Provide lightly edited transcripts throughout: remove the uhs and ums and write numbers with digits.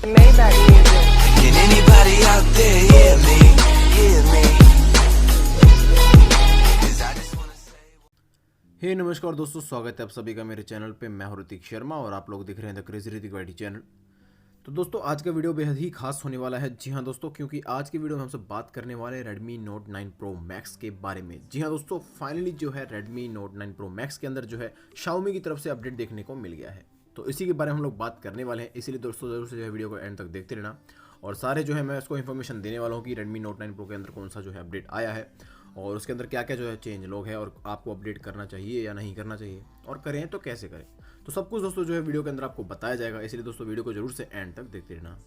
Maybach music. Can anybody out there hear me? Hear me? 'Cause I just wanna say हे नमस्कार दोस्तों, स्वागत है आप सभी का मेरे चैनल पे। मैं हूं ऋतिक शर्मा और आप लोग दिख रहे हैं the crazy Hrithik YT channel. तो दोस्तों आज का वीडियो बेहद ही खास होने वाला है। जी हाँ दोस्तों, क्योंकि आज की वीडियो में हम सब बात करने वाले हैं Redmi Note 9 Pro Max के बारे में। जी हाँ दोस्तों, फाइनली जो है Redmi Note 9 Pro Max के अंदर जो है Xiaomi की तरफ से अपडेट देखने को मिल गया है। तो इसी के बारे में हम लोग बात करने वाले हैं, इसीलिए दोस्तों जरूर से जो है वीडियो को एंड तक देखते रहना। और सारे जो है मैं उसको इन्फॉर्मेशन देने वाला हूँ कि Redmi Note 9 Pro के अंदर कौन सा जो है अपडेट आया है और उसके अंदर क्या क्या जो है चेंज लोग है और आपको अपडेट करना चाहिए या नहीं करना चाहिए, और करें तो कैसे करें। तो सब कुछ दोस्तों जो है वीडियो के अंदर आपको बताया जाएगा, इसलिए दोस्तों वीडियो को जरूर से एंड तक देखते रहना।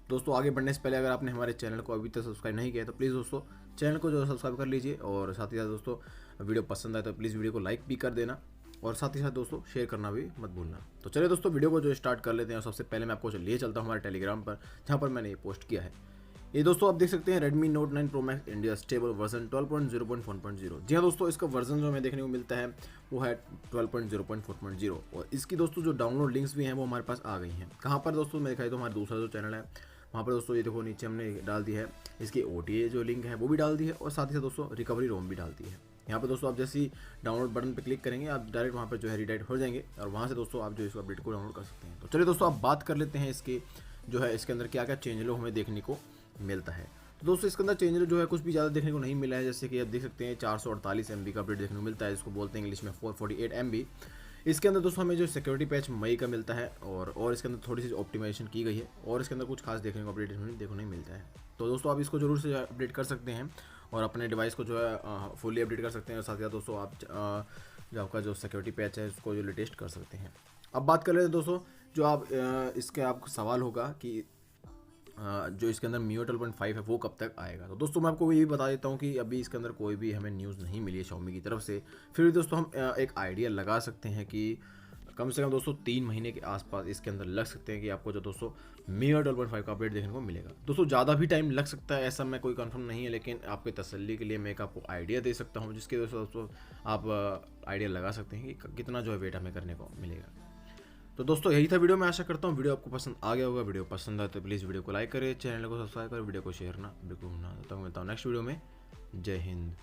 दोस्तों आगे बढ़ने से पहले अगर आपने हमारे चैनल को अभी तक सब्सक्राइब नहीं किया तो प्लीज़ दोस्तों चैनल को जो सब्सक्राइब कर लीजिए, और साथ ही साथ दोस्तों वीडियो पसंद आए तो प्लीज़ वीडियो को लाइक भी कर देना, और साथ ही साथ दोस्तों शेयर करना भी मत भूलना। तो चलिए दोस्तों वीडियो को जो स्टार्ट कर लेते हैं। और सबसे पहले मैं आपको लिए चलता हूँ हमारे टेलीग्राम पर, जहाँ पर मैंने ये पोस्ट किया है। ये दोस्तों आप देख सकते हैं Redmi Note 9 Pro Max India stable version 12.0.1.0। जी हाँ दोस्तों, इसका वर्जन जो हमें देखने को मिलता है वो है 12.0.4.0। और इसकी दोस्तों जो डाउनलोड लिंक्स भी हैं वो हमारे पास आ गई हैं। कहाँ पर दोस्तों मैं दिखाई तो हमारा दूसरा जो चैनल है वहाँ पर दोस्तों ये देखो नीचे हमने डाल दी है इसकी OTA जो लिंक है वो भी डाल दी है, और साथ ही साथ दोस्तों रिकवरी रोम भी डाल दी है। यहाँ पर दोस्तों आप जैसे ही डाउनलोड बटन पर क्लिक करेंगे आप डायरेक्ट वहाँ पर जो है रिडायरेक्ट हो जाएंगे, और वहाँ से दोस्तों आप जो इस अपडेट को डाउनलोड कर सकते हैं। तो चलिए दोस्तों आप बात कर लेते हैं इसके जो है इसके अंदर क्या क्या चेंज लो हमें देखने को मिलता है। तो दोस्तों इसके अंदर चेंज जो है कुछ भी ज़्यादा देखने को नहीं मिला है। जैसे कि आप देख सकते हैं 448 MB का अपडेट देखने को मिलता है, इसको बोलते हैं इंग्लिश में 448 MB। इसके अंदर दोस्तों हमें जो सिक्योरिटी पैच मई का मिलता है, और इसके अंदर थोड़ी सी ऑप्टिमाइजेशन की गई है, और इसके अंदर कुछ खास देखने को अपडेट देखने को नहीं मिलता है। तो दोस्तों आप इसको जरूर से अपडेट कर सकते हैं और अपने डिवाइस को जो है फुली अपडेट कर सकते हैं। और साथ ही साथ दोस्तों आप जो आपका जो सिक्योरिटी पैच है उसको जो लेटेस्ट कर सकते हैं। अब बात कर लेते हैं दोस्तों, जो आप इसके आपको सवाल होगा कि जो इसके अंदर MIUI 12.5 है वो कब तक आएगा। तो दोस्तों मैं आपको ये भी बता देता हूँ कि अभी इसके अंदर कोई भी हमें न्यूज़ नहीं मिली है Xiaomi की तरफ से। फिर भी दोस्तों हम एक आइडिया लगा सकते हैं कि कम से कम दोस्तों 3 महीने के आसपास इसके अंदर लग सकते हैं कि आपको जो दोस्तों MIUI 12.5 का अपडेट देखने को मिलेगा। दोस्तों ज़्यादा भी टाइम लग सकता है, ऐसा मैं कोई कंफर्म नहीं है, लेकिन आपके तसल्ली के लिए मैं एक आपको आइडिया दे सकता हूँ, जिसके दोस्तों आप आइडिया लगा सकते हैं कि कितना जो है वेट हमें करने को मिलेगा। तो दोस्तों यही था वीडियो। मैं आशा करता हूँ वीडियो आपको पसंद आ गया होगा। वीडियो पसंद आए तो प्लीज़ वीडियो को लाइक करें, चैनल को सब्सक्राइब करें, वीडियो को शेयर ना बिल्कुल ना। तब मिलता हूँ नेक्स्ट वीडियो में। जय हिंद।